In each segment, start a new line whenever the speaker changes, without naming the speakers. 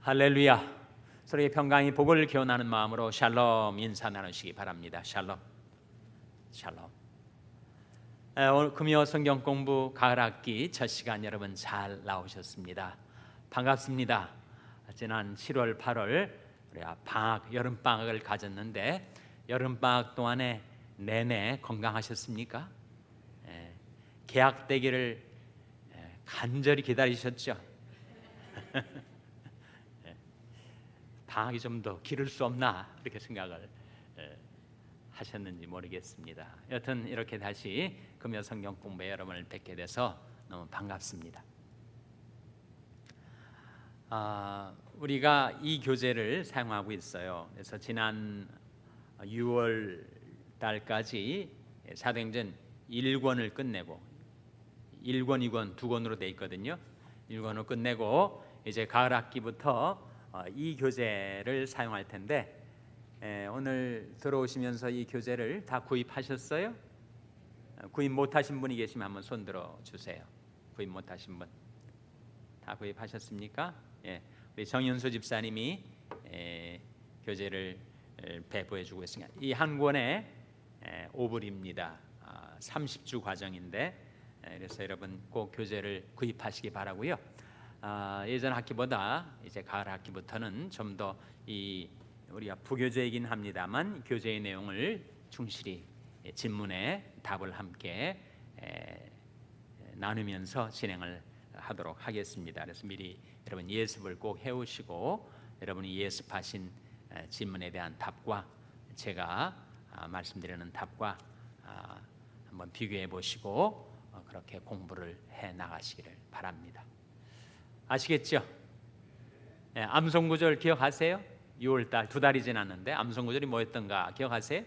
할렐루야. 서로의 평강이 복을 기원하는 마음으로 샬롬 인사 나누시기 바랍니다. 샬롬. 샬롬. 오늘 금요 성경 공부 가을 학기 첫 시간 여러분 잘 나오셨습니다. 반갑습니다. 지난 7월 8월 우리가 여름 방학을 가졌는데 여름 방학 동안에 내내 건강하셨습니까? 개학되기를 간절히 기다리셨죠? 방학이 좀 더 길을 수 없나 이렇게 생각을 하셨는지 모르겠습니다. 여튼 이렇게 다시 금요 성경 공부에 여러분을 뵙게 돼서 너무 반갑습니다. 우리가 이 교재를 사용하고 있어요. 그래서 지난 6월 달까지 사도행전 1권을 끝내고 1권, 2권, 2권으로 돼 있거든요. 1권을 끝내고 이제 가을 학기부터 이 교재를 사용할 텐데 오늘 들어오시면서 이 교재를 다 구입하셨어요? 구입 못하신 분이 계시면 한번 손 들어 주세요. 구입 못하신 분 다 구입하셨습니까? 우리 정윤수 집사님이 교재를 배부해주고 있습니다. 이 한 권에 5불입니다. 30주 과정인데 그래서 여러분 꼭 교재를 구입하시기 바라고요. 예전 학기보다 이제 가을 학기부터는 좀 더 우리가 부교재이긴 합니다만 교재의 내용을 충실히 질문에 답을 함께 나누면서 진행을 하도록 하겠습니다. 그래서 미리 여러분 예습을 꼭 해오시고 여러분이 예습하신 질문에 대한 답과 제가 말씀드리는 답과 한번 비교해 보시고 그렇게 공부를 해 나가시기를 바랍니다. 아시겠죠? 암송구절 기억하세요? 6월달 2달이 지났는데 암송구절이 뭐였던가 기억하세요?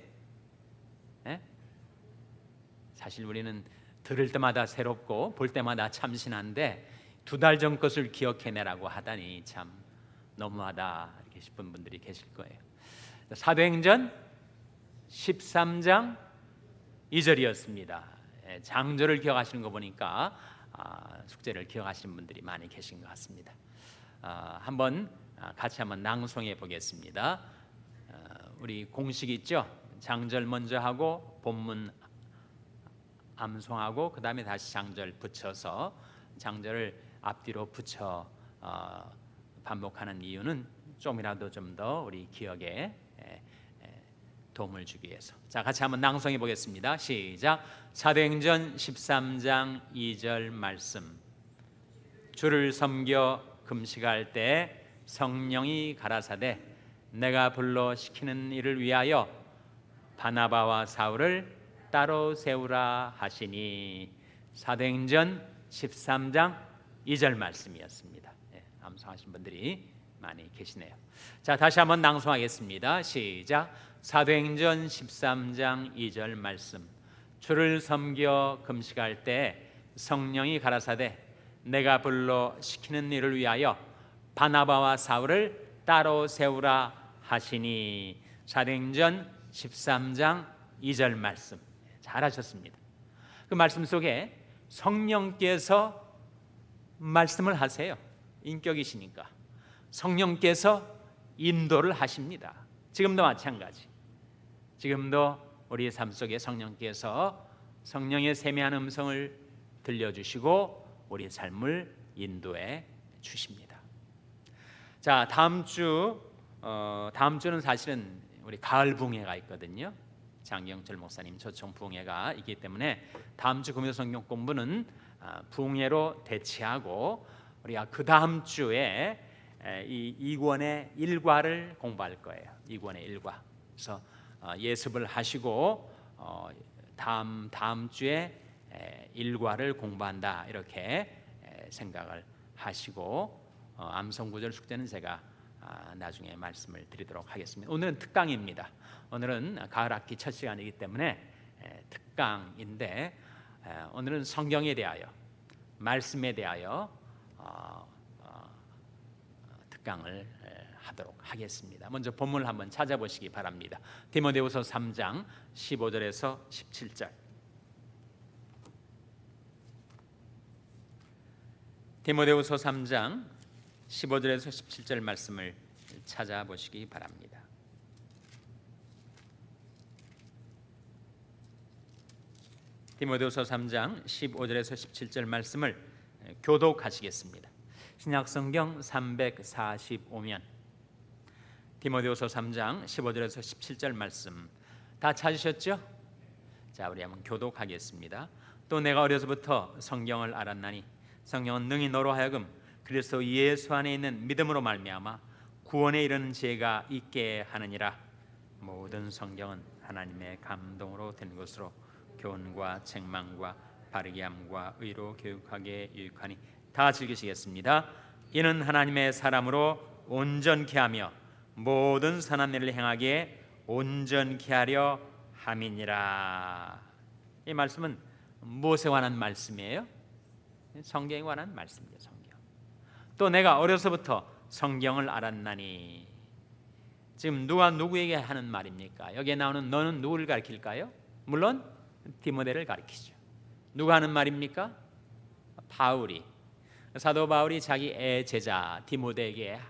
사실 우리는 들을 때마다 새롭고 볼 때마다 참신한데 2달 전 것을 기억해내라고 하다니 참 너무하다 이렇게 싶은 분들이 계실 거예요. 사도행전 13장 2절이었습니다. 장절을 기억하시는 거 보니까 숙제를 기억하시는 분들이 많이 계신 것 같습니다. 한번 같이 한번 낭송해 보겠습니다. 우리 공식 있죠? 장절 먼저 하고 본문 암송하고 그 다음에 다시 장절 붙여서 장절을 앞뒤로 붙여 반복하는 이유는 좀이라도 좀 더 우리 기억에 도움을 주기 위해서. 자, 같이 한번 낭송해 보겠습니다. 시작. 사도행전 13장 2절 말씀. 주를 섬겨 금식할 때 성령이 가라사대 내가 불러 시키는 일을 위하여 바나바와 사울을 따로 세우라 하시니. 사도행전 13장 2절 말씀이었습니다. 암송하신 분들이 많이 계시네요. 자, 다시 한번 낭송하겠습니다. 시작. 사도행전 13장 2절 말씀. 주를 섬겨 금식할 때 성령이 가라사대 내가 불러 시키는 일을 위하여 바나바와 사울을 따로 세우라 하시니. 사도행전 13장 2절 말씀 잘하셨습니다. 그 말씀 속에 성령께서 말씀을 하세요. 인격이시니까 성령께서 인도를 하십니다. 지금도 마찬가지. 지금도 우리의 삶 속에 성령께서 성령의 세미한 음성을 들려주시고 우리의 삶을 인도해 주십니다. 자, 다음 주는 사실은 우리 가을 붕해가 있거든요. 장경철 목사님 초청 붕해가 있기 때문에 다음 주 금요 성경 공부는 붕해로 대치하고 우리가 그 다음 주에 이 2권의 1과를 공부할 거예요. 2권의 1과. 그래서 예습을 하시고 다음 주에 1과를 공부한다 이렇게 생각을 하시고 암송구절 숙제는 제가 나중에 말씀을 드리도록 하겠습니다. 오늘은 특강입니다. 오늘은 가을 학기 첫 시간이기 때문에 특강인데 오늘은 성경에 대하여 말씀에 대하여 특강을 하도록 하겠습니다. 먼저 본문을 한번 찾아보시기 바랍니다. 디모데후서 3장 15절에서 17절. 디모데후서 3장 15절에서 17절 말씀을 찾아보시기 바랍니다. 디모데후서 3장 15절에서 17절 말씀을 교독하시겠습니다. 신약성경 345면 디모데후서 3장 15절에서 17절 말씀 다 찾으셨죠? 자, 우리 한번 교독하겠습니다. 또 내가 어려서부터 성경을 알았나니 성령은 능히 너로 하여금 그리스도 예수 안에 있는 믿음으로 말미암아 구원에 이르는 지혜가 있게 하느니라. 모든 성경은 하나님의 감동으로 된 것으로 교훈과 책망과 바르게 함과 의로 교육하게 유익하니 다 즐기시겠습니다. 이는 하나님의 사람으로 온전케 하며 모든 선한 일을 행하기에 온전케 하려 함이니라. 이 말씀은 무엇에 관한 말씀이에요? 성경에 관한 말씀이죠. 성경. 또 내가 어려서부터 성경을 알았나니, 지금 누가 누구에게 하는 말입니까? 여기에 나오는 너는 누구를 가리킬까요? 물론 디모데를 가리키죠. 누가 하는 말입니까? 바울이, 사도 바울이 자기 제자 디모데에게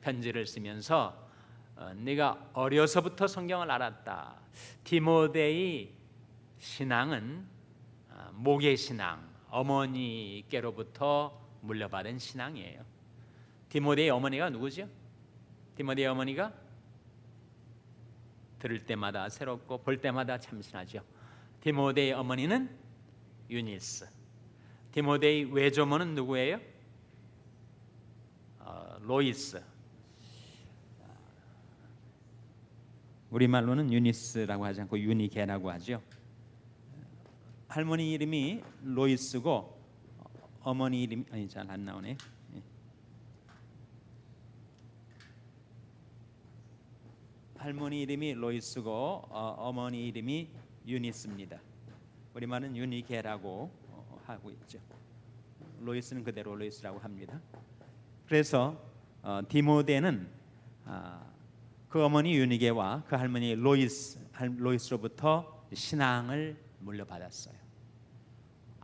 편지를 쓰면서 네가 어려서부터 성경을 알았다. 디모데의 신앙은 목의 신앙, 어머니께로부터 물려받은 신앙이에요. 디모데의 어머니가 누구죠? 디모데의 어머니가 들을 때마다 새롭고 볼 때마다 참신하죠. 디모데의 어머니는 유니스. 디모데의 외조모는 누구예요? 로이스. 우리말로는 유니스라고 하지 않고 유니게라고 하죠. 할머니 이름이 로이스고 어머니 이름이 잘 안 나오네. 할머니 이름이 로이스고 어머니 이름이 유니스입니다. 우리말은 유니게라고 하고 있죠. 로이스는 그대로 로이스라고 합니다. 그래서 디모데는 그 어머니 유니게와 그 할머니 로이스로부터 신앙을 물려받았어요.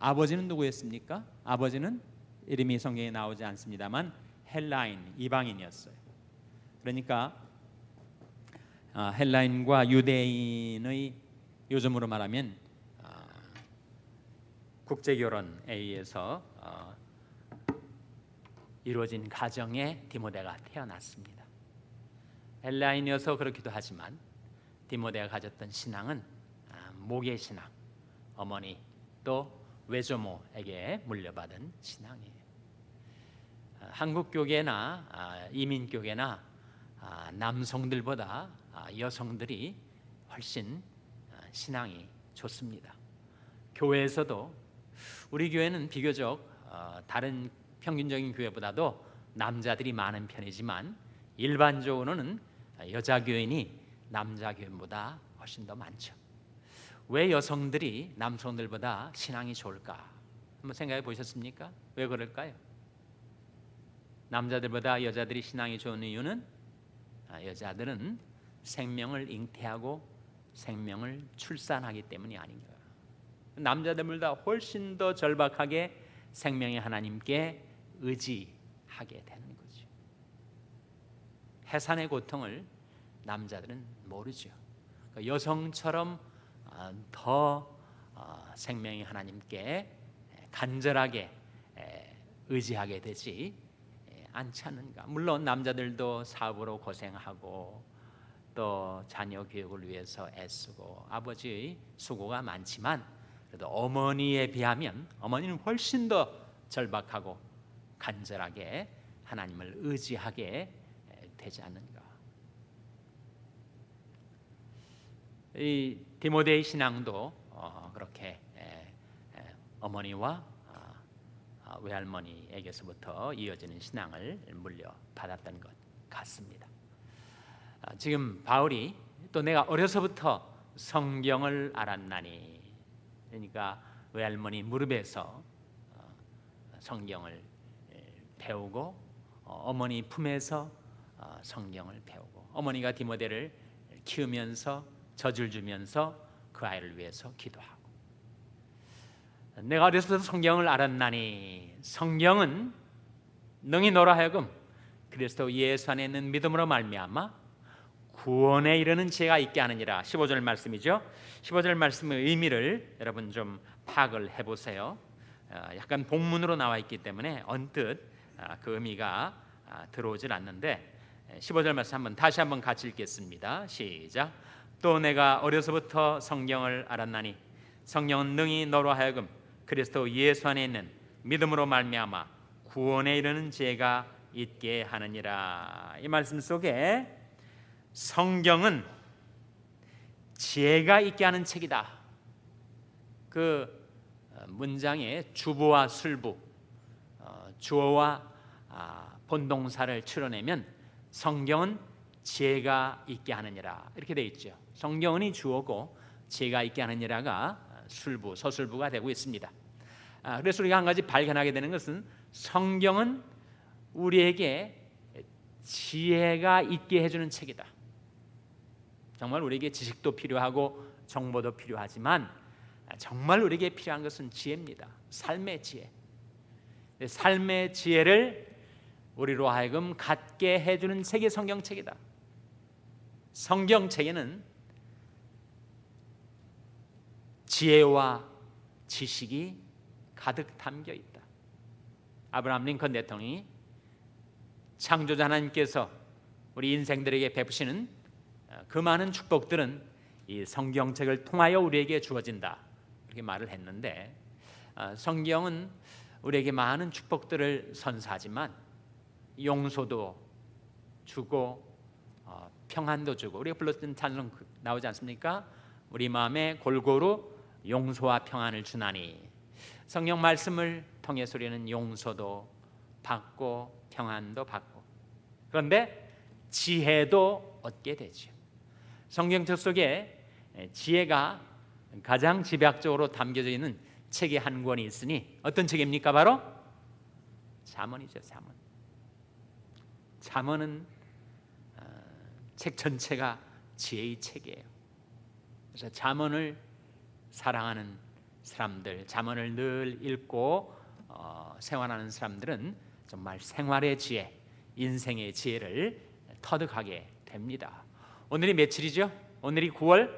아버지는 누구였습니까? 아버지는 이름이 성경에 나오지 않습니다만 헬라인, 이방인이었어요. 그러니까 헬라인과 유대인의 요즘으로 말하면 국제결혼에 의해서 이루어진 가정에 디모데가 태어났습니다. 헬라인이어서 그렇기도 하지만 디모데가 가졌던 신앙은 목의 신앙, 어머니 또 외조모에게 물려받은 신앙이에요. 한국 교계나 이민 교계나 남성들보다 여성들이 훨씬 신앙이 좋습니다. 교회에서도 우리 교회는 비교적 다른 평균적인 교회보다도 남자들이 많은 편이지만 일반적으로는 여자 교인이 남자 교인보다 훨씬 더 많죠. 왜 여성들이 남성들보다 신앙이 좋을까? 한번 생각해 보셨습니까? 왜 그럴까요? 남자들보다 여자들이 신앙이 좋은 이유는 여자들은 생명을 잉태하고 생명을 출산하기 때문이 아닌가. 남자들보다 훨씬 더 절박하게 생명의 하나님께 의지하게 되는 거죠. 해산의 고통을 남자들은 모르죠. 여성처럼 더 생명의 하나님께 간절하게 의지하게 되지 않지 않는가. 물론 남자들도 사업으로 고생하고 또 자녀 교육을 위해서 애쓰고 아버지의 수고가 많지만 그래도 어머니에 비하면 어머니는 훨씬 더 절박하고 간절하게 하나님을 의지하게 되지 않는가. 이 디모데의 신앙도 그렇게 어머니와 외할머니에게서부터 이어지는 신앙을 물려받았던 것 같습니다. 지금 바울이 또 내가 어려서부터 성경을 알았나니, 그러니까 외할머니 무릎에서 성경을 배우고 어머니 품에서 성경을 배우고 어머니가 디모데를 키우면서 젖을 주면서 그 아이를 위해서 기도하고, 내가 어려서부터 성경을 알았나니, 성경은 능히 너로 하여금 그리스도 예수 안에 있는 믿음으로 말미암아 구원에 이르는 지혜가 있게 하느니라. 15절 말씀이죠. 15절 말씀의 의미를 여러분 좀 파악을 해보세요. 약간 본문으로 나와 있기 때문에 언뜻 그 의미가 들어오질 않는데 15절 말씀 다시 한번 같이 읽겠습니다. 시작. 또 내가 어려서부터 성경을 알았나니 성령은 능히 너로 하여금 그리스도 예수 안에 있는 믿음으로 말미암아 구원에 이르는 지혜가 있게 하느니라. 이 말씀 속에 성경은 지혜가 있게 하는 책이다. 그 문장에 주보와 술부, 주어와 본동사를 추려내면 성경은 지혜가 있게 하느니라 이렇게 되어 있죠. 성경은 주어고 지혜가 있게 하느니라가 술부, 서술부가 되고 있습니다. 그래서 우리가 한 가지 발견하게 되는 것은 성경은 우리에게 지혜가 있게 해주는 책이다. 정말 우리에게 지식도 필요하고 정보도 필요하지만 정말 우리에게 필요한 것은 지혜입니다. 삶의 지혜. 삶의 지혜를 우리로 하여금 갖게 해주는 책이 성경책이다. 성경책에는 지혜와 지식이 가득 담겨 있다. 아브라함 링컨 대통령이 창조자 하나님께서 우리 인생들에게 베푸시는 그 많은 축복들은 이 성경책을 통하여 우리에게 주어진다 이렇게 말을 했는데, 성경은 우리에게 많은 축복들을 선사하지만 용서도 주고 평안도 주고, 우리가 불렀던 찬송 나오지 않습니까? 우리 마음에 골고루 용서와 평안을 주나니. 성경 말씀을 통해서 우리는 용서도 받고 평안도 받고, 그런데 지혜도 얻게 되죠. 성경책 속에 지혜가 가장 집약적으로 담겨져 있는 책이 한 권이 있으니 어떤 책입니까? 바로 잠언이죠. 잠언은 책 전체가 지혜의 책이에요. 그래서 잠언을 사랑하는 사람들, 잠언을 늘 읽고 생활하는 사람들은 정말 생활의 지혜, 인생의 지혜를 터득하게 됩니다. 오늘이 며칠이죠? 오늘이 9월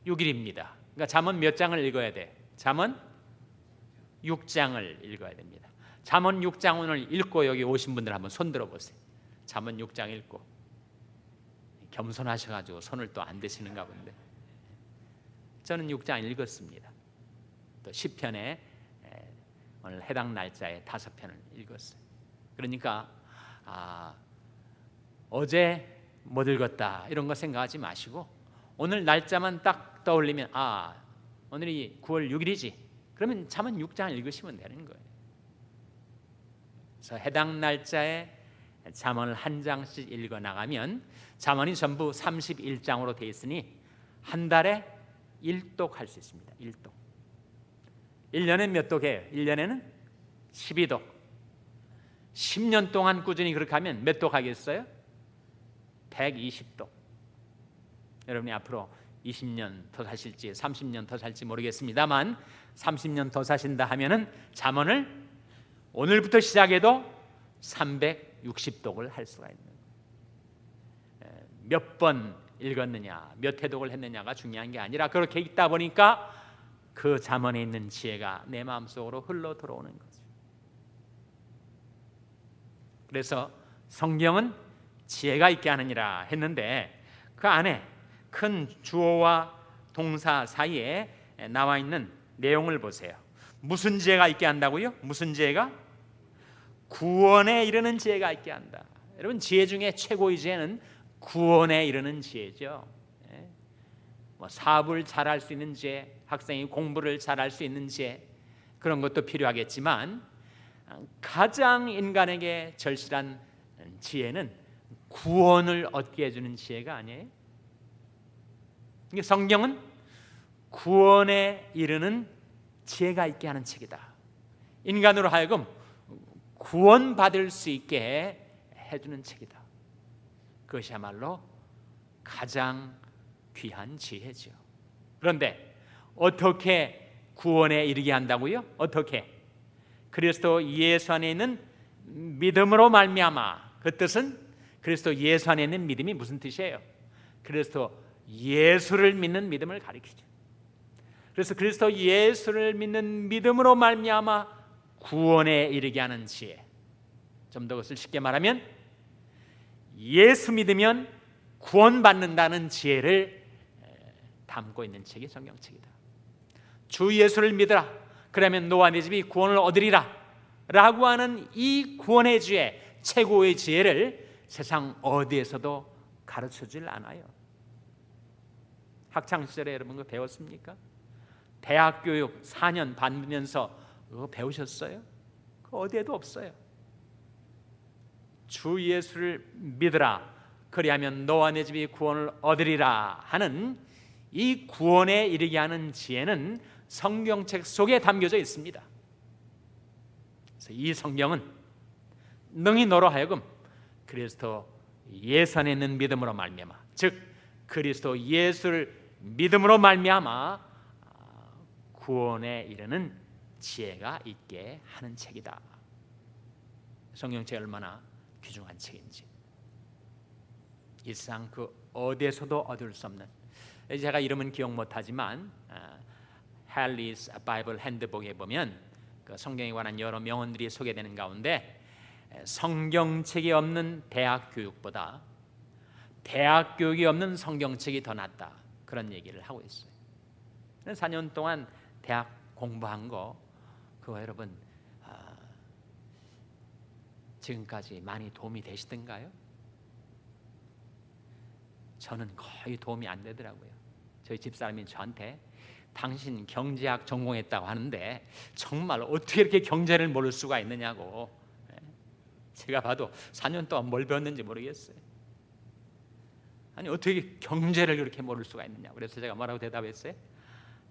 6일입니다. 그러니까 잠언 몇 장을 읽어야 돼? 잠언 6장을 읽어야 됩니다. 잠언 6장 오늘 읽고 여기 오신 분들 한번 손 들어보세요. 잠언 6장 읽고. 겸손하셔가지고 손을 또 안 대시는가 본데. 저는 6장 읽었습니다. 또 시편에 오늘 해당 날짜에 5편을 읽었어요. 그러니까 어제 못 읽었다 이런 거 생각하지 마시고 오늘 날짜만 딱 떠올리면 오늘이 9월 6일이지 그러면 잠언 6장 읽으시면 되는 거예요. 그래서 해당 날짜에 잠언을 한 장씩 읽어 나가면 잠언이 전부 31장으로 되어 있으니 한 달에 1독 할 수 있습니다. 1독. 1년에 몇 독해요? 1년에는 12독. 10년 동안 꾸준히 그렇게 하면 몇 독 하겠어요? 120독. 여러분이 앞으로 20년 더 사실지 30년 더 살지 모르겠습니다만 30년 더 사신다 하면은 잠언을 오늘부터 시작해도 360독을 할 수가 있는 거예요. 몇 번 읽었느냐, 몇 회독을 했느냐가 중요한 게 아니라 그렇게 읽다 보니까 그 잠언에 있는 지혜가 내 마음속으로 흘러 들어오는 거죠. 그래서 성경은 지혜가 있게 하느니라 했는데 그 안에 큰 주어와 동사 사이에 나와 있는 내용을 보세요. 무슨 지혜가 있게 한다고요? 무슨 지혜가? 구원에 이르는 지혜가 있게 한다. 여러분, 지혜 중에 최고의 지혜는 구원에 이르는 지혜죠. 사업을 잘할 수 있는 지혜, 학생이 공부를 잘할 수 있는 지혜, 그런 것도 필요하겠지만 가장 인간에게 절실한 지혜는 구원을 얻게 해주는 지혜가 아니에요. 성경은 구원에 이르는 지혜가 있게 하는 책이다. 인간으로 하여금 구원받을 수 있게 해주는 책이다. 그것이야말로 가장 귀한 지혜죠. 그런데 어떻게 구원에 이르게 한다고요? 어떻게? 그리스도 예수 안에 있는 믿음으로 말미암아. 그 뜻은 그리스도 예수 안에 있는 믿음이 무슨 뜻이에요? 그리스도 예수를 믿는 믿음을 가리키죠. 그래서 그리스도 예수를 믿는 믿음으로 말미암아 구원에 이르게 하는 지혜. 좀 더 그것을 쉽게 말하면 예수 믿으면 구원받는다는 지혜를 담고 있는 책이 성경책이다. 주 예수를 믿으라, 그러면 너와 네 집이 구원을 얻으리라 라고 하는 이 구원의 지혜, 최고의 지혜를 세상 어디에서도 가르쳐주질 않아요. 학창시절에 여러분 그거 배웠습니까? 대학교육 4년 받으면서 그거 배우셨어요? 그거 어디에도 없어요. 주 예수를 믿으라, 그리하면 너와 내 집이 구원을 얻으리라 하는 이 구원에 이르게 하는 지혜는 성경책 속에 담겨져 있습니다. 그래서 이 성경은 능히 너로 하여금 그리스도 예수 안에 있는 믿음으로 말미암아, 즉 그리스도 예수를 믿음으로 말미암아 구원에 이르는 지혜가 있게 하는 책이다. 성경책이 얼마나 귀중한 책인지 일상 그 어디에서도 얻을 수 없는, 제가 이름은 기억 못하지만 헨리스 바이블 핸드북에 보면 그 성경에 관한 여러 명언들이 소개되는 가운데 성경책이 없는 대학 교육보다 대학 교육이 없는 성경책이 더 낫다, 그런 얘기를 하고 있어요. 4년 동안 대학 공부한 거 그거 여러분 지금까지 많이 도움이 되시던가요? 저는 거의 도움이 안 되더라고요. 저희 집사람이 저한테 당신 경제학 전공했다고 하는데 정말 어떻게 이렇게 경제를 모를 수가 있느냐고. 제가 봐도 4년 동안 뭘 배웠는지 모르겠어요. 아니 어떻게 경제를 그렇게 모를 수가 있느냐고. 그래서 제가 뭐라고 대답했어요?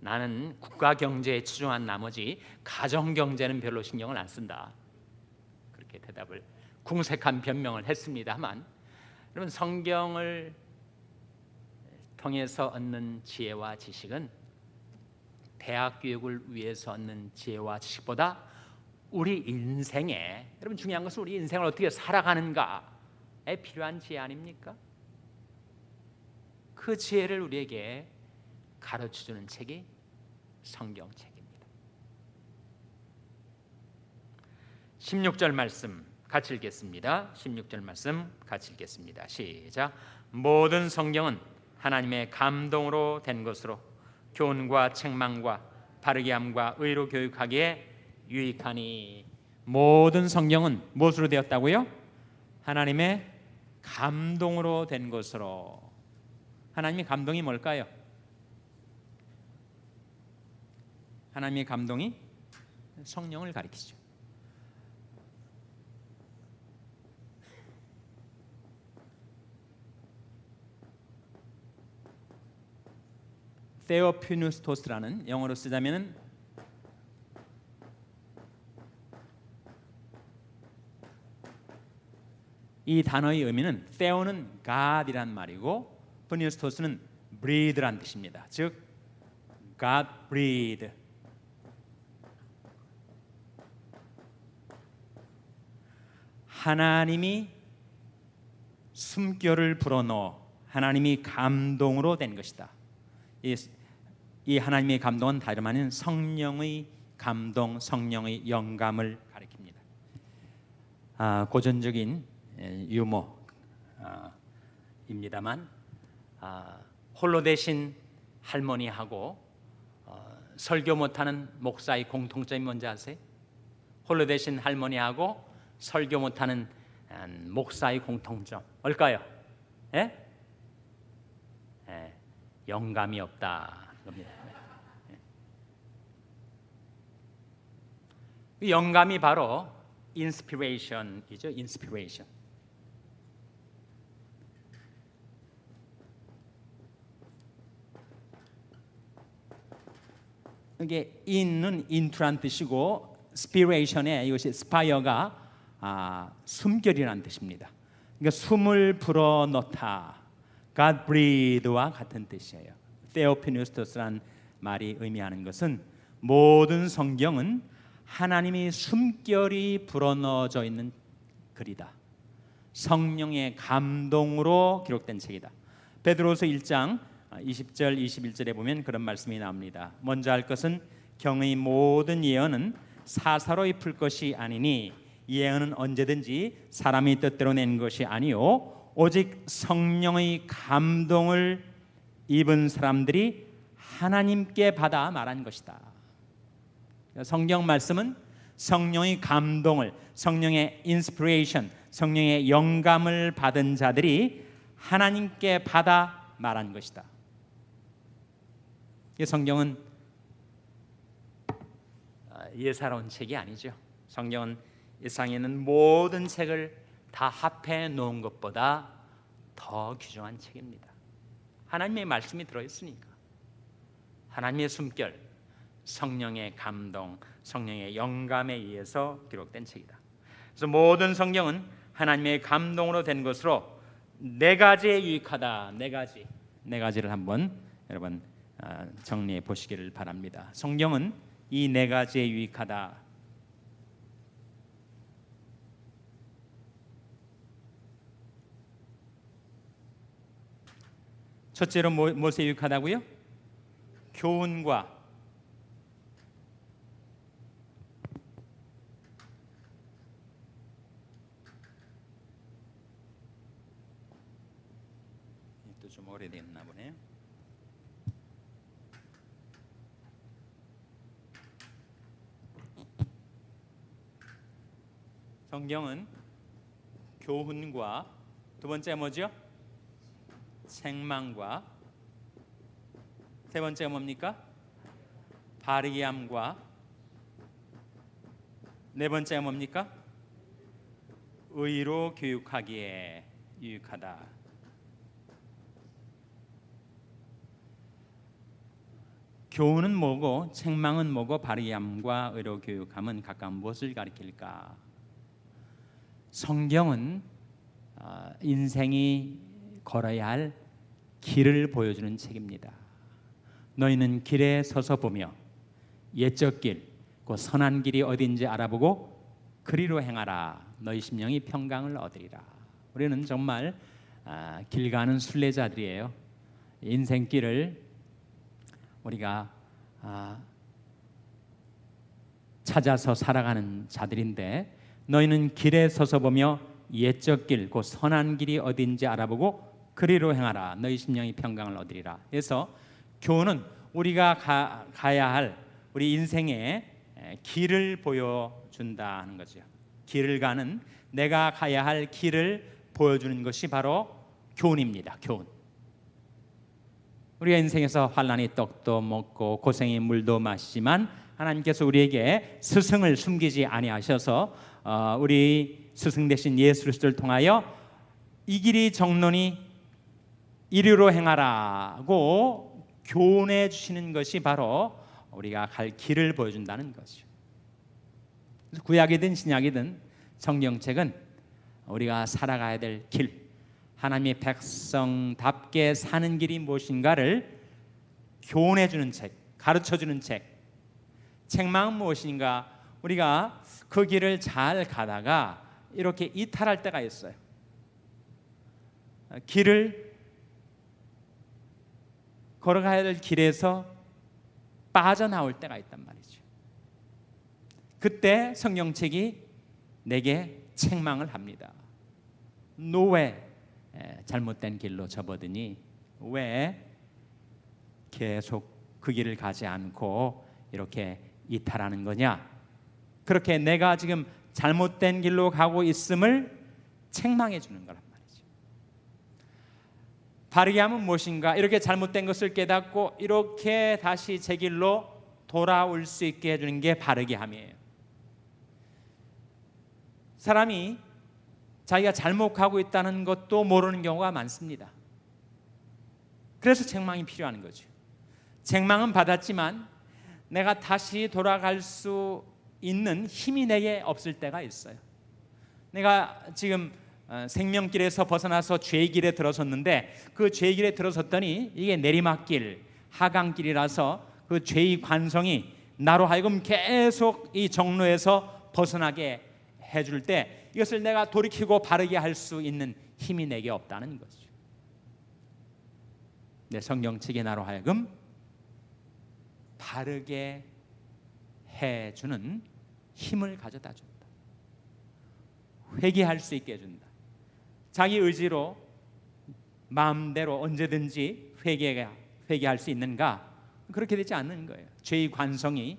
나는 국가 경제에 치중한 나머지 가정 경제는 별로 신경을 안 쓴다. 그렇게 대답을, 궁색한 변명을 했습니다만, 여러분 성경을 통해서 얻는 지혜와 지식은 대학 교육을 위해서 얻는 지혜와 지식보다 우리 인생에, 여러분 중요한 것은 우리 인생을 어떻게 살아가는가에 필요한 지혜 아닙니까? 그 지혜를 우리에게 가르쳐주는 책이 성경책입니다. 16절 말씀 같이 읽겠습니다. 16절 말씀 같이 읽겠습니다. 시작. 모든 성경은 하나님의 감동으로 된 것으로 교훈과 책망과 바르게 함과 의로 교육하기에 유익하니. 모든 성경은 무엇으로 되었다고요? 하나님의 감동으로 된 것으로. 하나님의 감동이 뭘까요? 하나님의 감동이 성령을 가리키죠. 테오피누스토스라는, 영어로 쓰자면은 이 단어의 의미는 테오는 God이란 말이고 피누스토스는 breathe란 뜻입니다. 즉 God breathed. 하나님이 숨결을 불어넣어 하나님이 감동으로 된 것이다. 이 하나님의 감동은 다름 아닌 성령의 감동, 성령의 영감을 가리킵니다. 고전적인 유머입니다만 홀로 되신 할머니하고 설교 못하는 목사의 공통점이 뭔지 아세요? 홀로 되신 할머니하고 설교 못하는 목사의 공통점 뭘까요? 예? 예, 영감이 없다 겁니다. 영감이 바로 인스피레이션이죠. 인스피레이션. 이게 in은 into란 뜻이고 spiration에 이것이 spire가 숨결이라는 뜻입니다. 그러니까 숨을 불어넣다. God breathe와 같은 뜻이에요. Theopneustos란 말이 의미하는 것은 모든 성경은 하나님의 숨결이 불어넣어져 있는 글이다. 성령의 감동으로 기록된 책이다. 베드로서 1장 20절 21절에 보면 그런 말씀이 나옵니다. 먼저 할 것은 경의 모든 예언은 사사로이 풀 것이 아니니 예언은 언제든지 사람이 뜻대로 낸 것이 아니요 오직 성령의 감동을 입은 사람들이 하나님께 받아 말한 것이다. 성경 말씀은 성령의 감동을, 성령의 인스피레이션, 성령의 영감을 받은 자들이 하나님께 받아 말한 것이다. 이 성경은 예사로운 책이 아니죠. 성경은 이 세상에 있는 모든 책을 다 합해 놓은 것보다 더 귀중한 책입니다. 하나님의 말씀이 들어있으니까. 하나님의 숨결, 성령의 감동, 성령의 영감에 의해서 기록된 책이다. 그래서 모든 성경은 하나님의 감동으로 된 것으로 네 가지에 유익하다. 네 가지를 한번 여러분 정리해 보시기를 바랍니다. 성경은 이 네 가지에 유익하다. 첫째로 무엇에 유익하다고요? 교훈과 또 좀 오래됐나 보네요. 성경은 교훈과 두 번째 뭐죠? 책망과 세 번째가 뭡니까? 바르게 함과 네 번째가 뭡니까? 의로 교육하기에 유익하다. 교훈은 뭐고 책망은 뭐고 바르게 함과 의로 교육함은 각각 무엇을 가리킬까? 성경은 인생이 걸어야 할 길을 보여주는 책입니다. 너희는 길에 서서 보며 옛적 길, 그 선한 길이 어딘지 알아보고 그리로 행하라. 너희 심령이 평강을 얻으리라. 우리는 정말 길 가는 순례자들이에요. 인생길을 우리가 찾아서 살아가는 자들인데 너희는 길에 서서 보며 옛적 길, 그 선한 길이 어딘지 알아보고 그리로 행하라. 너희 심령이 평강을 얻으리라. 그래서 교훈은 우리가 가야 할 우리 인생의 길을 보여준다 하는 거죠. 길을 가는 내가 가야 할 길을 보여주는 것이 바로 교훈입니다. 교훈. 우리가 인생에서 환난의 떡도 먹고 고생의 물도 마시지만 하나님께서 우리에게 스승을 숨기지 아니하셔서 우리 스승 되신 예수 그리스도를 통하여 이 길이 정론이 이리로 행하라고 교훈해 주시는 것이 바로 우리가 갈 길을 보여준다는 것이죠. 구약이든 신약이든 성경책은 우리가 살아가야 될 길, 하나님의 백성답게 사는 길이 무엇인가를 교훈해 주는 책, 가르쳐 주는 책. 책망은 무엇인가? 우리가 그 길을 잘 가다가 이렇게 이탈할 때가 있어요. 길을 걸어가야 될 길에서 빠져나올 때가 있단 말이죠. 그때 성경책이 내게 책망을 합니다. 너 왜 잘못된 길로 접어드니? 왜 계속 그 길을 가지 않고 이렇게 이탈하는 거냐? 그렇게 내가 지금 잘못된 길로 가고 있음을 책망해 주는 거란 말이죠. 바르게 함은 무엇인가? 이렇게 잘못된 것을 깨닫고 이렇게 다시 제 길로 돌아올 수 있게 해주는 게 바르게 함이에요. 사람이 자기가 잘못하고 있다는 것도 모르는 경우가 많습니다. 그래서 책망이 필요한 거죠. 책망은 받았지만 내가 다시 돌아갈 수 있는 힘이 내게 없을 때가 있어요. 내가 지금 생명길에서 벗어나서 죄의 길에 들어섰는데 그 죄의 길에 들어섰더니 이게 내리막길, 하강길이라서 그 죄의 관성이
나로 하여금 계속 이 정로에서 벗어나게 해줄 때 이것을 내가 돌이키고 바르게 할 수 있는 힘이 내게 없다는 것이죠. 내 성경책이 나로 하여금 바르게 해주는 힘을 가져다 준다. 회개할 수 있게 해준다. 자기 의지로 마음대로 언제든지 회개할 수 있는가? 그렇게 되지 않는 거예요. 죄의 관성이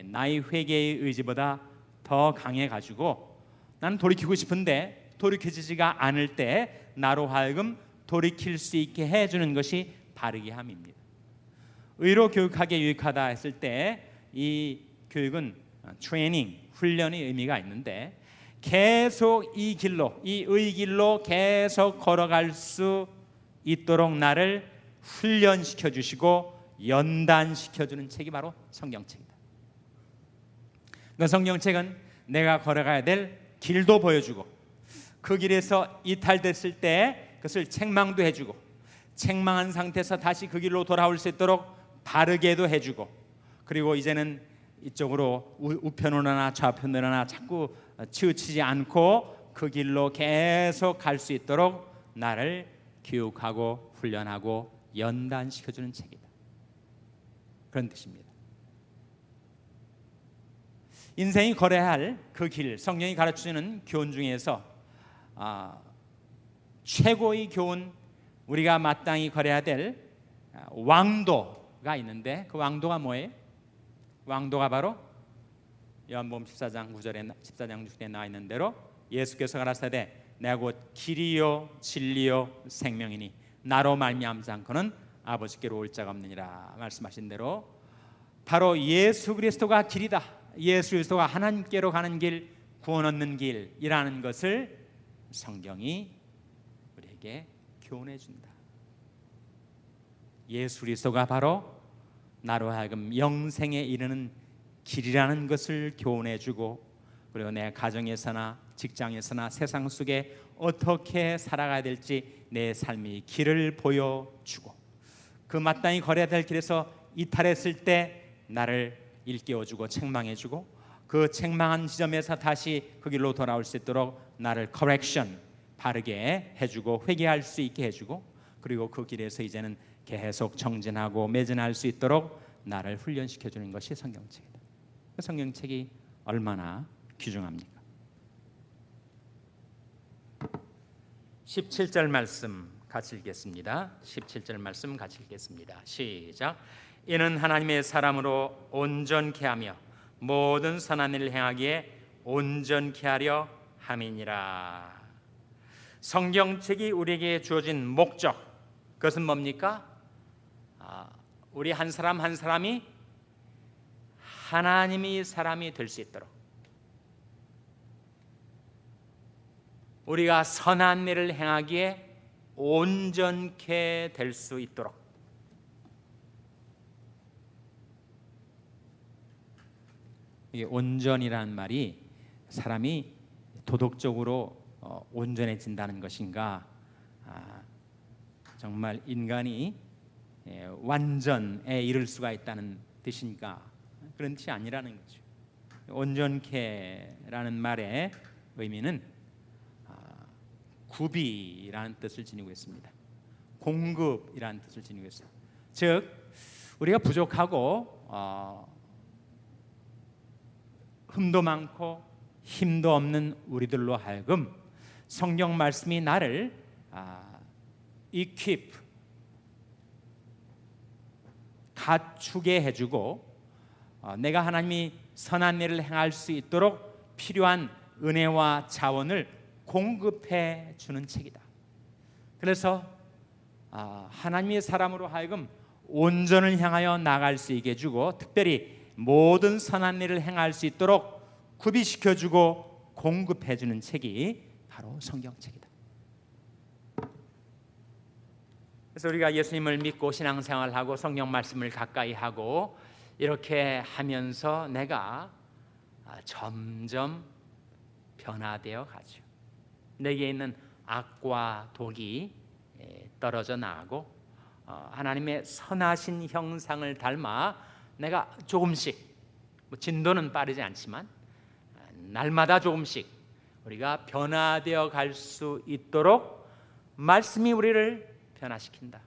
나의 회개의 의지보다 더 강해가지고 나는 돌이키고 싶은데 돌이켜지지가 않을 때 나로 하여금 돌이킬 수 있게 해주는 것이 바르게 함입니다. 의로 교육하게 유익하다 했을 때 이 교육은 트레이닝, 훈련의 의미가 있는데 계속 이 길로, 이 의길로 계속 걸어갈 수 있도록 나를 훈련시켜 주시고 연단시켜 주는 책이 바로 성경책이다. 그 성경책은 내가 걸어가야 될 길도 보여주고 그 길에서 이탈됐을 때 그것을 책망도 해주고 책망한 상태에서 다시 그 길로 돌아올 수 있도록 바르게도 해주고 그리고 이제는 이쪽으로 우편으로나 좌편으로나 자꾸 치우치지 않고 그 길로 계속 갈 수 있도록 나를 교육하고 훈련하고 연단시켜주는 책이다. 그런 뜻입니다. 인생이 걸어야 할 그 길, 성경이 가르쳐주는 교훈 중에서 최고의 교훈, 우리가 마땅히 걸어야 될 왕도가 있는데 그 왕도가 뭐예요? 왕도가 바로 요한복음 14장 9절에 14장 6절에 나와 있는 대로 예수께서 가라사대 내가 곧 길이요 진리요 생명이니 나로 말미암지 않고는 아버지께로 올 자가 없느니라 말씀하신 대로 바로 예수 그리스도가 길이다. 예수 그리스도가 하나님께로 가는 길, 구원 얻는 길이라는 것을 성경이 우리에게 교훈해 준다. 예수 그리스도가 바로 나로 하여금 영생에 이르는 길이라는 것을 교훈해 주고 그리고 내 가정에서나 직장에서나 세상 속에 어떻게 살아가야 될지 내 삶의 길을 보여주고 그 마땅히 걸어야 될 길에서 이탈했을 때 나를 일깨워주고 책망해주고 그 책망한 지점에서 다시 그 길로 돌아올 수 있도록 나를 correction, 바르게 해주고 회개할 수 있게 해주고 그리고 그 길에서 이제는 계속 정진하고 매진할 수 있도록 나를 훈련시켜주는 것이 성경책이다. 성경책이 얼마나 귀중합니까? 17절 말씀 같이 읽겠습니다. 17절 말씀 같이 읽겠습니다. 시작. 이는 하나님의 사람으로 온전케 하며 모든 선한 일을 행하기에 온전케 하려 함이니라. 성경책이 우리에게 주어진 목적, 그것은 뭡니까? 우리 한 사람 한 사람이 하나님의 사람이 될 수 있도록 우리가 선한 일을 행하기에 온전케 될 수 있도록 이게 온전이라는 말이 사람이 도덕적으로 온전해진다는 것인가 정말 인간이 완전에 이를 수가 있다는 뜻인가 그런 뜻이 아니라는 거죠. 온전케라는 말의 의미는 구비라는 뜻을 지니고 있습니다. 공급이라는 뜻을 지니고 있어요. 즉 우리가 부족하고 흠도 많고 힘도 없는 우리들로 하여금 성경 말씀이 나를 equip 갖추게 해주고 내가 하나님이 선한 일을 행할 수 있도록 필요한 은혜와 자원을 공급해 주는 책이다. 그래서 하나님의 사람으로 하여금 온전을 향하여 나갈 수 있게 해주고 특별히 모든 선한 일을 행할 수 있도록 구비시켜주고 공급해주는 책이 바로 성경책이다. 그래서 우리가 예수님을 믿고 신앙생활하고 성경 말씀을 가까이 하고 이렇게 하면서 내가 점점 변화되어 가죠. 내게 있는 악과 독이 떨어져 나가고 하나님의 선하신 형상을 닮아 내가 조금씩
뭐 진도는 빠르지 않지만 날마다 조금씩 우리가 변화되어 갈 수 있도록 말씀이 우리를 변화시킨다.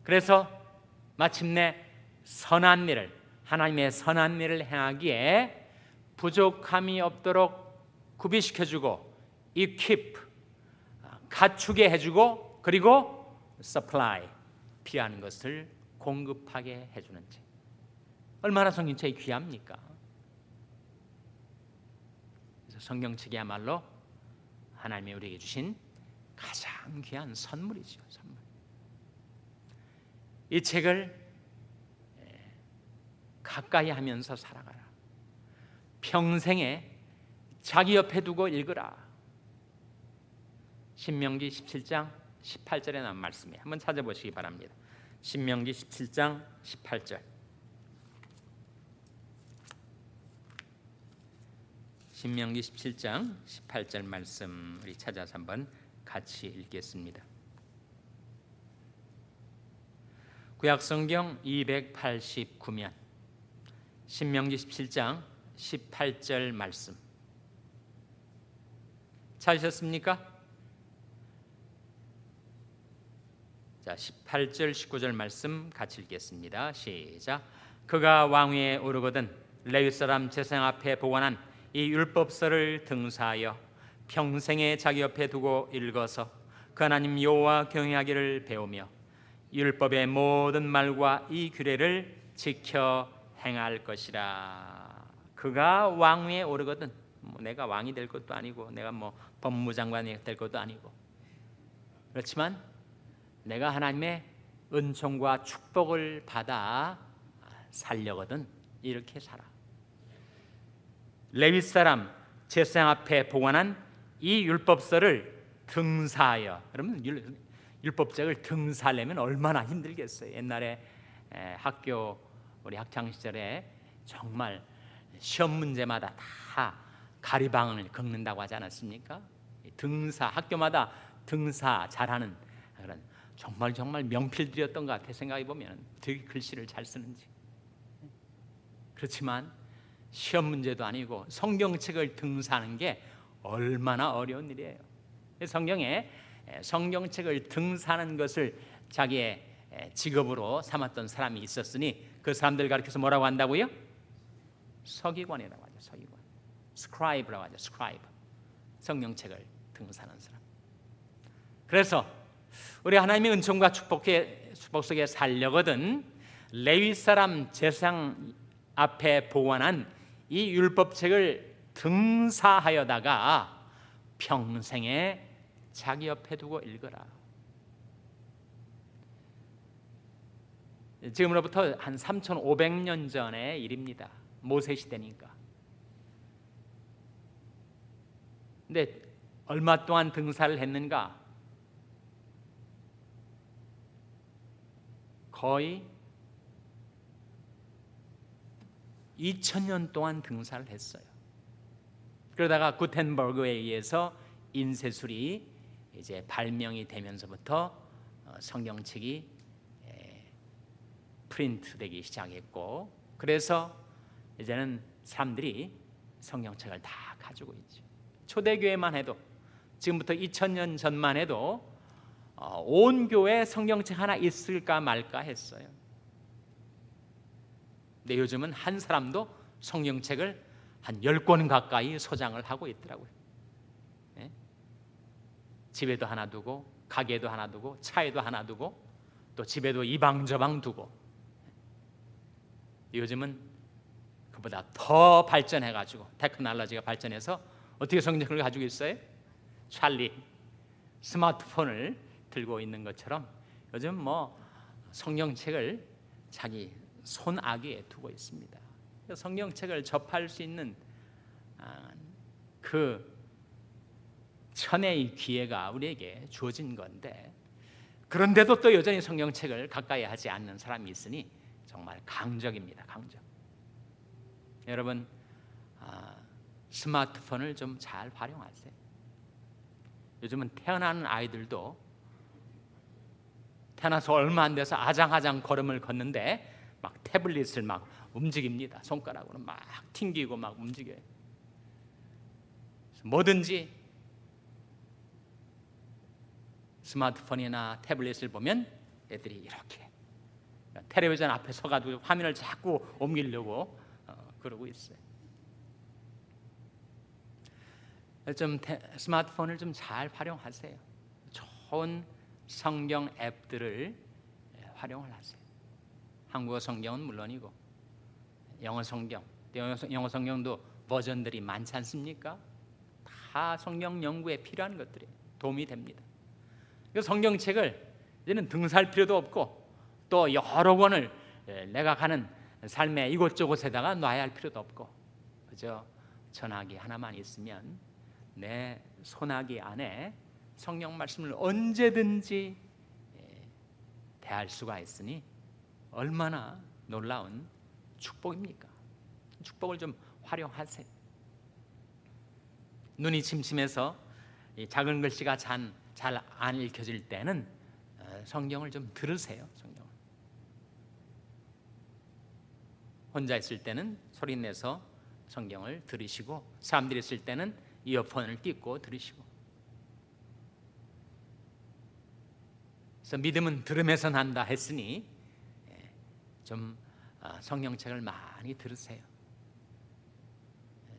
그래서 마침내 선한 일을, 하나님의 선한 일을 행하기에 부족함이 없도록 구비시켜주고 equip, 갖추게 해주고 그리고 supply, 필요한 것을 공급하게 해주는지 얼마나 성경책이 귀합니까? 그래서 성경책이야말로 하나님이 우리에게 주신 가장 귀한 선물이죠. 선물. 이 책을 가까이 하면서 살아가라. 평생에 자기 옆에 두고 읽으라. 신명기 17장 18절에 나온 말씀이에요. 한번 찾아보시기 바랍니다. 신명기 17장 18절. 신명기 17장 18절 말씀 우리 찾아서 한번 같이 읽겠습니다. 구약성경 289면 신명기 17장 18절 말씀 찾으셨습니까? 자, 18절 19절 말씀 같이 읽겠습니다. 시작. 그가 왕위에 오르거든 레위 사람 제사장 앞에 보관한 이 율법서를 등사하여 평생에 자기 옆에 두고 읽어서 그 하나님 여호와 경외하기를 배우며 율법의 모든 말과 이 규례를 지켜 행할 것이라. 그가 왕위에 오르거든 내가 왕이 될 것도 아니고 내가 법무장관이 될 것도 아니고 그렇지만 내가 하나님의 은총과 축복을 받아 살려거든 이렇게 살아. 레위 사람 제사장 앞에 보관한 이 율법서를 등사하여. 그러면 율법책을 등사하려면 얼마나 힘들겠어요. 옛날에 우리 학창 시절에 정말 시험 문제마다 다 가리방을 긁는다고 하지 않았습니까? 등사, 학교마다 등사 잘하는 그런 정말 명필들이었던 것 같아. 생각해 보면 되게 글씨를 잘 쓰는지. 그렇지만 시험 문제도 아니고 성경책을 등사하는 게 얼마나 어려운 일이에요. 성경에 성경책을 등사하는 것을 자기의 직업으로 삼았던 사람이 있었으니 그 사람들 가르쳐서 뭐라고 한다고요? 서기관이라고 하죠. 서기관. 스크라이브라고 하죠. 스크라이브. 성경책을 등사하는 사람. 그래서 우리 하나님의 은총과 축복 속에 살려거든 레위 사람 제사장 앞에 보관한 이 율법책을 등사하여다가 평생에 자기 옆에 두고 읽어라. 지금으로부터 한 3,500년 전의 일입니다. 모세 시대니까. 근데 얼마 동안 등사를 했는가? 거의 2000년 동안 등사를 했어요. 그러다가 구텐버그에 의해서 인쇄술이 이제 발명이 되면서부터 성경책이 프린트되기 시작했고, 그래서 이제는 사람들이 성경책을 다 가지고 있죠. 초대교회만 해도 지금부터 2000년 전만 해도 온 교회에 성경책 하나 있을까 말까 했어요. 근데 요즘은 한 사람도 성경책을 한 10권 가까이 소장을 하고 있더라고요. 네? 집에도 하나 두고 가게도 하나 두고 차에도 하나 두고 또 집에도 이방저방 두고. 요즘은 그보다 더 발전해가지고 테크놀로지가 발전해서 어떻게 성경책을 가지고 있어요? 찰리 스마트폰을 들고 있는 것처럼 요즘 성경책을 자기 손아귀에 두고 있습니다. 성경책을 접할 수 있는 그 천혜의 기회가 우리에게 주어진 건데, 그런데도 또 여전히 성경책을 가까이 하지 않는 사람이 있으니 정말 강적입니다. 강적. 여러분 스마트폰을 좀 잘 활용하세요. 요즘은 태어나는 아이들도 태어나서 얼마 안 돼서 아장아장 걸음을 걷는데 막 태블릿을 막 움직입니다. 손가락으로 막 튕기고 막 움직여요. 뭐든지 스마트폰이나 태블릿을 보면 애들이 이렇게 텔레비전 앞에 서가지고 화면을 자꾸 옮기려고 그러고 있어요. 좀 스마트폰을 좀 잘 활용하세요. 좋은 성경 앱들을 활용을 하세요. 한국어 성경은 물론이고 영어 성경도 버전들이 많지 않습니까? 다 성경 연구에 필요한 것들이 도움이 됩니다. 그 성경책을 이제는 등살 필요도 없고 또 여러 권을 내가 가는 삶의 이곳저곳에다가 놔야 할 필요도 없고 그저 전화기 하나만 있으면 내 손아귀 안에 성경 말씀을 언제든지 대할 수가 있으니 얼마나 놀라운 축복입니까? 축복을 좀 활용하세요. 눈이 침침해서 작은 글씨가 잘 안 읽혀질 때는 성경을 좀 들으세요. 성경을. 혼자 있을 때는 소리 내서 성경을 들으시고 사람들이 있을 때는 이어폰을 끼고 들으시고. 그래서 믿음은 들음에서 난다 했으니 좀 성경책을 많이 들으세요.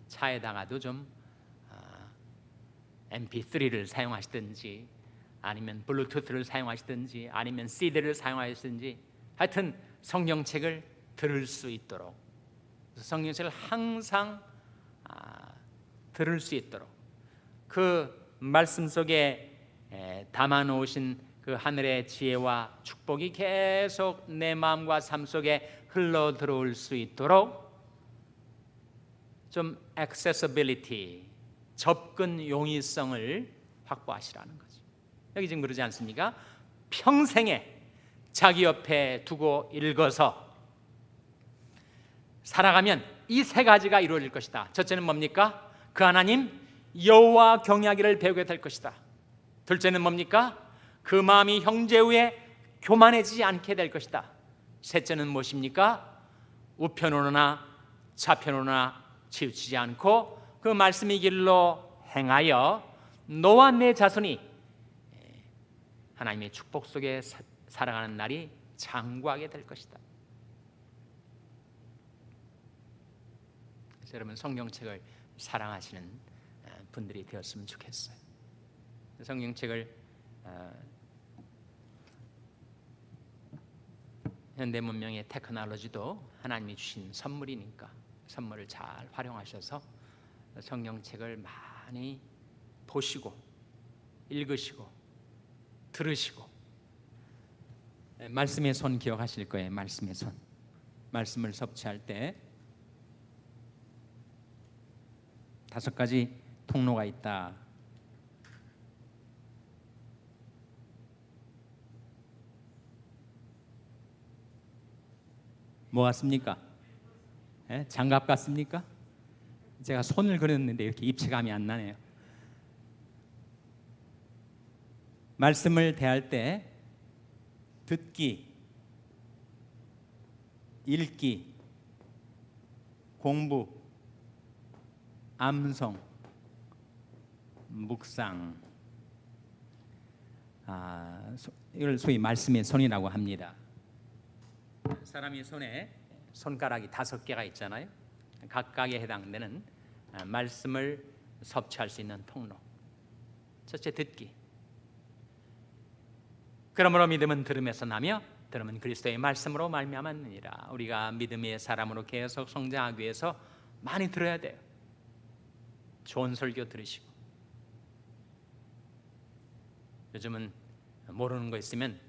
차에다가도 좀 MP3를 사용하시든지 아니면 블루투스를 사용하시든지 아니면 CD를 사용하시든지 하여튼 성경책을 들을 수 있도록 성경책을 항상 들을 수 있도록 그 말씀 속에 담아놓으신 그 하늘의 지혜와 축복이 계속 내 마음과 삶 속에 흘러 들어올 수 있도록 좀 accessibility, 접근 용이성을 확보하시라는 거죠. 여기 지금 그러지 않습니까? 평생에 자기 옆에 두고 읽어서 살아가면 이 세 가지가 이루어질 것이다. 첫째는 뭡니까? 그 하나님 여호와 경외하기를 배우게 될 것이다. 둘째는 뭡니까? 그 마음이 형제 후에 교만해지지 않게 될 것이다. 셋째는 무엇입니까? 우편으로나 좌편으로나 치우치지 않고 그 말씀의 길로 행하여 너와 내 자손이 하나님의 축복 속에 살아가는 날이 장구하게 될 것이다. 그래서 여러분 성경책을 사랑하시는 분들이 되었으면 좋겠어요. 성경책을 현대 문명의 테크놀로지도 하나님이 주신 선물이니까 선물을 잘 활용하셔서 성경책을 많이 보시고 읽으시고 들으시고
말씀의 손 기억하실 거예요. 말씀의 손. 말씀을 섭취할 때 5가지 통로가 있다. 뭐 같습니까? 장갑 같습니까? 제가 손을 그렸는데 이렇게 입체감이 안 나네요. 말씀을 대할 때 듣기, 읽기, 공부, 암송, 묵상, 이걸 소위 말씀의 손이라고 합니다.
사람이 손에 손가락이 5개가 있잖아요. 각각에 해당되는 말씀을 섭취할 수 있는 통로. 첫째 듣기. 그러므로 믿음은 들음에서 나며 들음은 그리스도의 말씀으로 말미암았느니라. 우리가 믿음의 사람으로 계속 성장하기 위해서 많이 들어야 돼요. 좋은 설교 들으시고. 요즘은 모르는 거 있으면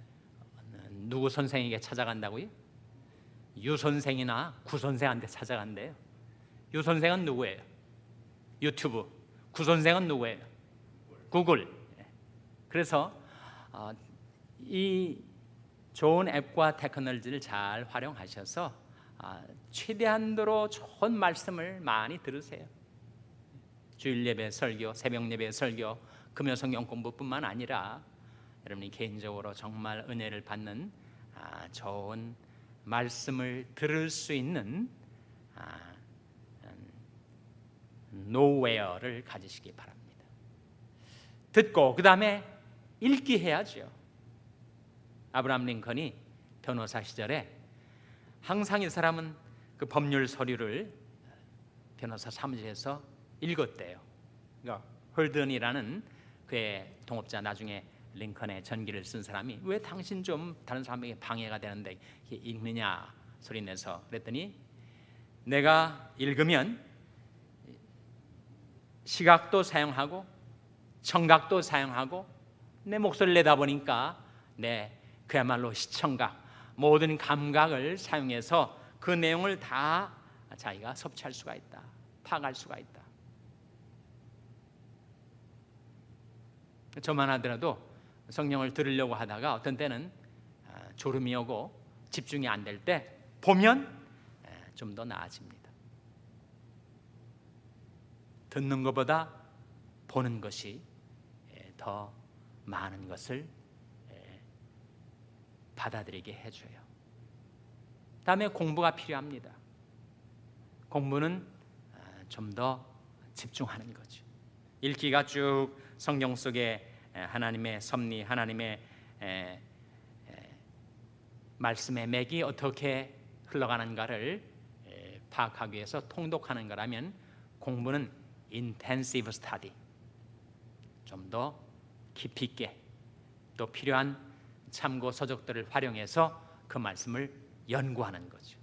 누구 선생에게 찾아간다고요? 유 선생이나 구 선생한테 찾아간대요. 유 선생은 누구예요? 유튜브. 구 선생은 누구예요? 구글. 그래서 이 좋은 앱과 테크놀로지를 잘 활용하셔서 최대한도로 좋은 말씀을 많이 들으세요. 주일 예배 설교, 새벽 예배 설교, 금요 성경 공부뿐만 아니라 여러분이 개인적으로 정말 은혜를 받는 좋은 말씀을 들을 수 있는 노웨어를 가지시기 바랍니다. 듣고 그 다음에 읽기 해야죠. 아브라함 링컨이 변호사 시절에 항상 이 사람은 그 법률 서류를 변호사 사무실에서 읽었대요. 그러니까 홀든이라는 그의 동업자, 나중에 링컨의 전기를 쓴 사람이 왜 당신 좀 다른 사람에게 방해가 되는데 읽느냐 소리 내서 그랬더니 내가 읽으면 시각도 사용하고 청각도 사용하고 내 목소리를 내다 보니까 내 그야말로 시청각 모든 감각을 사용해서 그 내용을 다 자기가 섭취할 수가 있다, 파악할 수가 있다. 저만 하더라도 성령을 들으려고 하다가 어떤 때는 졸음이 오고 집중이 안 될 때 보면 좀 더 나아집니다. 듣는 것보다 보는 것이 더 많은 것을 받아들이게 해줘요. 다음에 공부가 필요합니다. 공부는 좀 더 집중하는 거죠. 읽기가 쭉 성경 속에 하나님의 섭리, 하나님의 말씀의 맥이 어떻게 흘러가는가를 파악하기 위해서 통독하는 거라면 공부는 intensive study, 좀 더 깊이 있게 또 필요한 참고 서적들을 활용해서 그 말씀을 연구하는 거죠.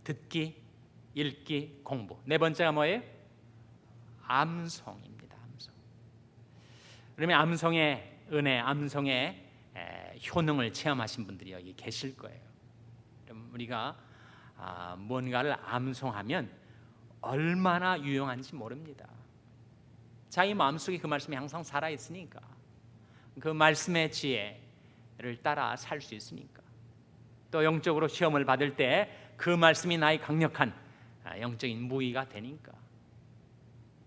듣기, 읽기, 공부. 네 번째가 뭐예요? 암송입니다. 암송. 그러면 암송의 은혜, 암송의 효능을 체험하신 분들이 여기 계실 거예요. 그럼 우리가 뭔가를 암송하면 얼마나 유용한지 모릅니다. 자기 마음속에 그 말씀이 항상 살아있으니까, 그 말씀의 지혜를 따라 살 수 있으니까, 또 영적으로 시험을 받을 때 그 말씀이 나의 강력한 영적인 무기가 되니까.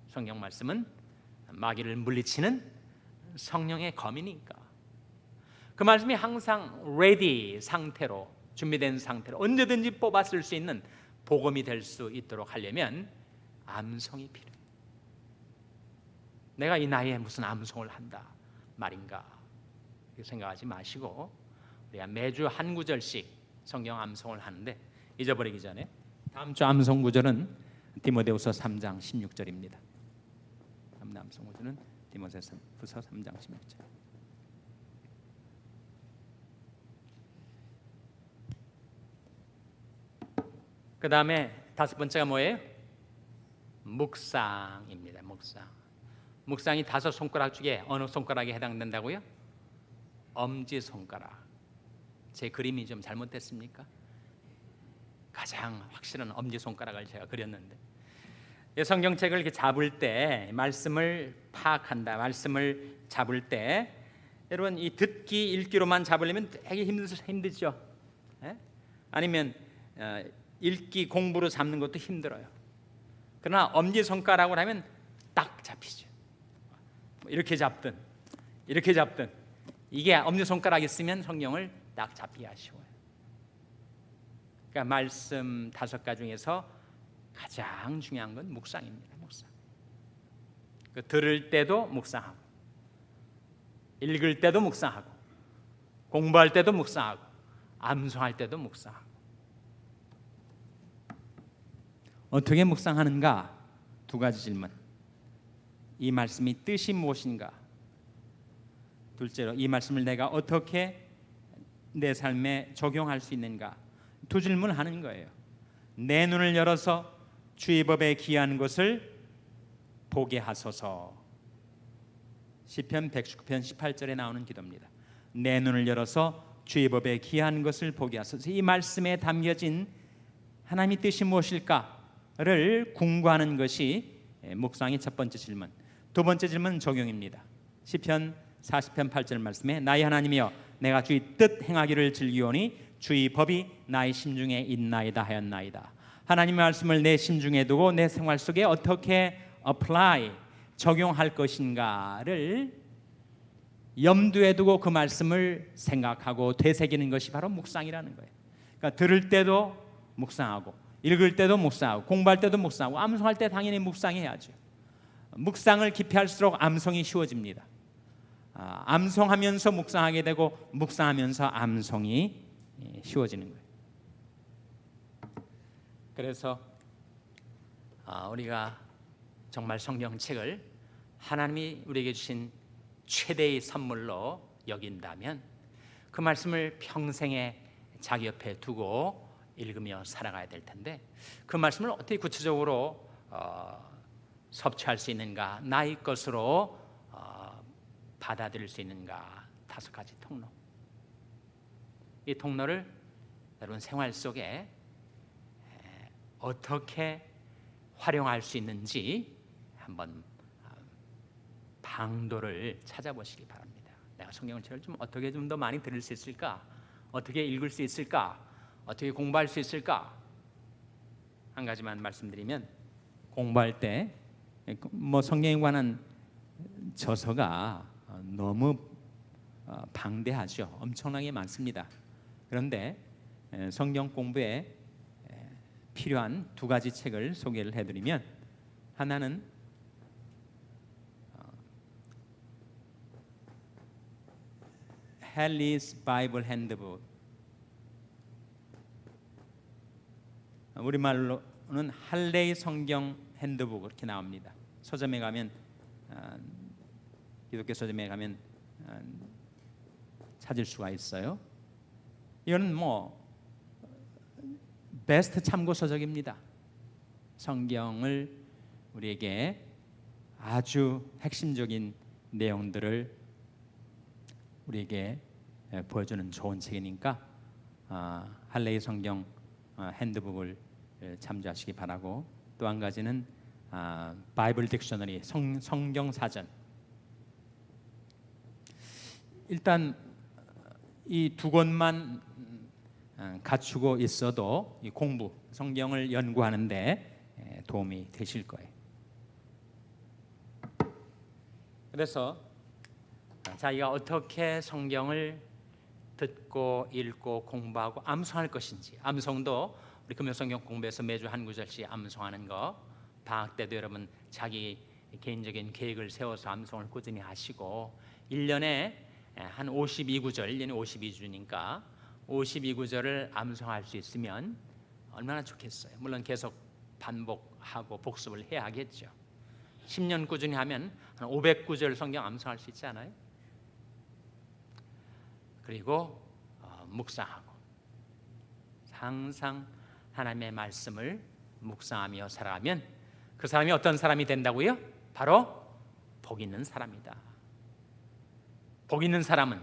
성경 말씀은 마귀를 물리치는 성령의 검이니까 그 말씀이 항상 ready 상태로, 준비된 상태로 언제든지 뽑아 쓸 수 있는 복음이 될 수 있도록 하려면 암송이 필요해요. 내가 이 나이에 무슨 암송을 한다 말인가 이렇게 생각하지 마시고, 우리가 매주 한 구절씩 성경 암송을 하는데 잊어버리기 전에 다음 주 암송 구절은 디모데후서 3장 16절입니다. 다음 암송 구절은 디모데후서 3장 16절. 그 다음에 다섯 번째가 뭐예요? 묵상입니다. 묵상. 묵상이 다섯 손가락 중에 어느 손가락에 해당된다고요? 엄지손가락. 제 그림이 좀 잘못됐습니까? 가장 확실한 엄지손가락을 제가 그렸는데, 성경책을 이렇게 잡을 때, 말씀을 파악한다, 말씀을 잡을 때, 여러분 이 듣기, 읽기로만 잡으려면 되게 힘들죠. 아니면 읽기, 공부로 잡는 것도 힘들어요. 그러나 엄지손가락으로 하면 딱 잡히죠. 이렇게 잡든 이렇게 잡든 이게 엄지손가락 있으면 성경을 딱 잡기가 쉬워요. 그러니까 말씀 다섯 가지 중에서 가장 중요한 건 묵상입니다. 묵상. 들을 때도 묵상하고, 읽을 때도 묵상하고, 공부할 때도 묵상하고, 암송할 때도 묵상하고. 어떻게 묵상하는가? 두 가지 질문. 이 말씀이 뜻이 무엇인가? 둘째로 이 말씀을 내가 어떻게 내 삶에 적용할 수 있는가? 두 질문을 하는 거예요. 내 눈을 열어서 주의 법에 기이한 것을 보게 하소서. 시편 119편 18절에 나오는 기도입니다. 내 눈을 열어서 주의 법에 기이한 것을 보게 하소서. 이 말씀에 담겨진 하나님의 뜻이 무엇일까를 궁구하는 것이 묵상의 첫 번째 질문. 두 번째 질문은 적용입니다. 시편 40편 8절 말씀에 나의 하나님이여 내가 주의 뜻 행하기를 즐기오니 주의 법이 나의 심중에 있나이다 하였나이다. 하나님의 말씀을 내 심중에 두고 내 생활 속에 어떻게 apply, 적용할 것인가를 염두에 두고 그 말씀을 생각하고 되새기는 것이 바로 묵상이라는 거예요.
그러니까 들을 때도 묵상하고, 읽을 때도 묵상하고, 공부할 때도 묵상하고, 암송할 때 당연히 묵상해야죠. 묵상을 깊이 할수록 암송이 쉬워집니다. 암송하면서 묵상하게 되고, 묵상하면서 암송이 쉬워지는 거예요.
그래서 우리가 정말 성경책을 하나님이 우리에게 주신 최대의 선물로 여긴다면 그 말씀을 평생에 자기 옆에 두고 읽으며 살아가야 될 텐데, 그 말씀을 어떻게 구체적으로 섭취할 수 있는가, 나의 것으로 받아들일 수 있는가, 5가지 통로. 이 통로를 여러분 생활 속에 어떻게 활용할 수 있는지 한번 방도를 찾아보시기 바랍니다. 내가 성경을 좀 어떻게 좀 더 많이 들을 수 있을까? 어떻게 읽을 수 있을까? 어떻게 공부할 수 있을까? 한 가지만 말씀드리면,
공부할 때 뭐 성경에 관한 저서가 너무 방대하죠. 엄청나게 많습니다. 그런데 성경 공부에 필요한 2가지 책을 소개를 해드리면, 하나는 헨리's 바이블 핸드북, 우리말로는 할례의 성경 핸드북 그렇게 나옵니다. 서점에 가면, 기독교 서점에 가면 찾을 수가 있어요. 이거는 뭐 베스트 참고 서적입니다. 성경을 우리에게 아주 핵심적인 내용들을 우리에게 보여주는 좋은 책이니까 할례의 성경 핸드북을 참조하시기 바라고, 또 한 가지는 바이블 딕셔너리, 성경 사전. 일단 이 2권만 갖추고 있어도 이 공부, 성경을 연구하는데 도움이 되실 거예요.
그래서 자기가 어떻게 성경을 듣고 읽고 공부하고 암송할 것인지, 암송도 우리 금요성경 공부에서 매주 한 구절씩 암송하는 거, 방학 때도 여러분 자기 개인적인 계획을 세워서 암송을 꾸준히 하시고, 1년에 한 52구절, 1년에 52주니까 52구절을 암송할 수 있으면 얼마나 좋겠어요. 물론 계속 반복하고 복습을 해야 하겠죠. 10년 꾸준히 하면 한 500구절 성경 암송할 수 있지 않아요? 그리고 묵상하고, 항상 하나님의 말씀을 묵상하며 살아가면 그 사람이 어떤 사람이 된다고요? 바로 복 있는 사람이다. 복 있는 사람은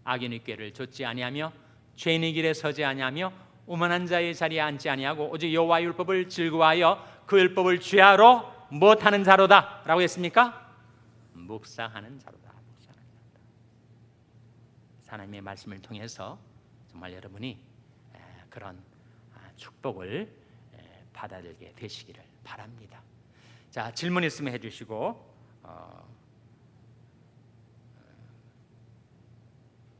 악인의 꾀를 좇지 아니하며 죄인의 길에 서지 아니하며 오만한 자의 자리에 앉지 아니하고 오직 여호와의 율법을 즐거워하여 그 율법을 죄하러 못하는 자로다. 라고 했습니까? 묵상하는 자로다. 묵상하는 자로다. 하나님의 말씀을 통해서 정말 여러분이 그런 축복을 받아들게 되시기를 바랍니다. 자, 질문 있으면 해주시고,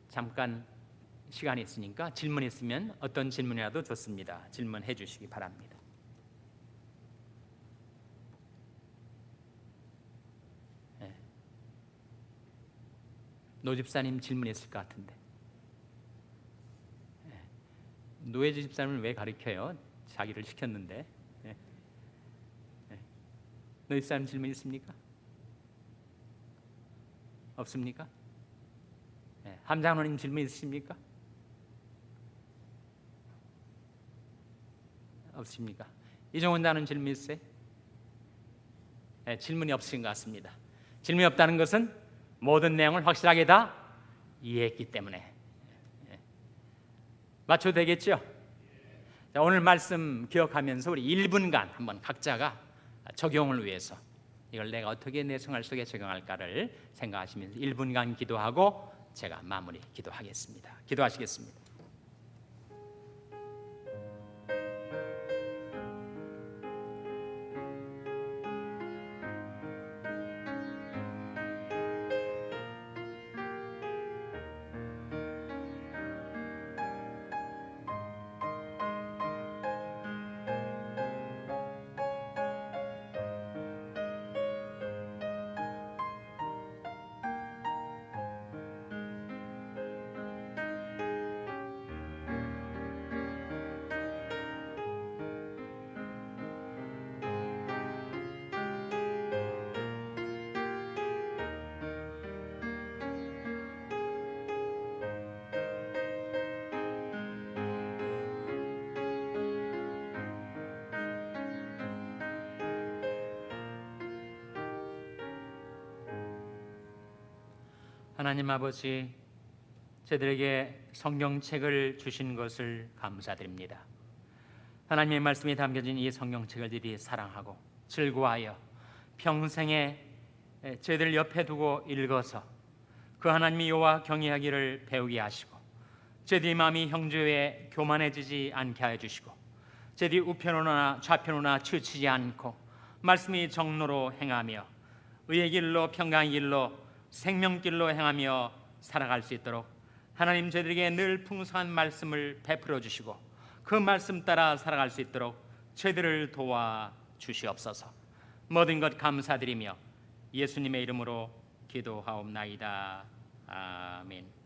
잠깐 시간이 있으니까 질문 있으면 어떤 질문이라도 좋습니다. 질문해 주시기 바랍니다. 노 집사님 질문 있을 것 같은데. 노예주 집사님을 왜 가르쳐요? 자기를 시켰는데. 노 집사님 질문 있습니까? 없습니까? 함장로님 질문 있으십니까? 없습니까? 이종훈 장로님 질문 있어요? 질문이 없으신 것 같습니다. 질문이 없다는 것은 모든 내용을 확실하게 다 이해했기 때문에 맞춰도 되겠죠? 자, 오늘 말씀 기억하면서 우리 1분간 한번 각자가 적용을 위해서 이걸 내가 어떻게 내 생활 속에 적용할까를 생각하시면서 1분간 기도하고 제가 마무리 기도하겠습니다. 기도하시겠습니다. 하나님 아버지, 저들에게 성경책을 주신 것을 감사드립니다. 하나님의 말씀이 담겨진 이 성경책을 저들이 사랑하고 즐거워하여 평생에 저희들 옆에 두고 읽어서 그 하나님이 여호와 경외하기를 배우게 하시고 저희들의 마음이 형제에 교만해지지 않게 하여 주시고 저희들이 우편으로나 좌편으로나 치우치지 않고 말씀이 정로로 행하며 의의 길로 평강의 길로 생명길로 행하며 살아갈 수 있도록 하나님 저희들에게 늘 풍성한 말씀을 베풀어 주시고 그 말씀 따라 살아갈 수 있도록 저희들을 도와 주시옵소서. 모든 것 감사드리며 예수님의 이름으로 기도하옵나이다. 아멘.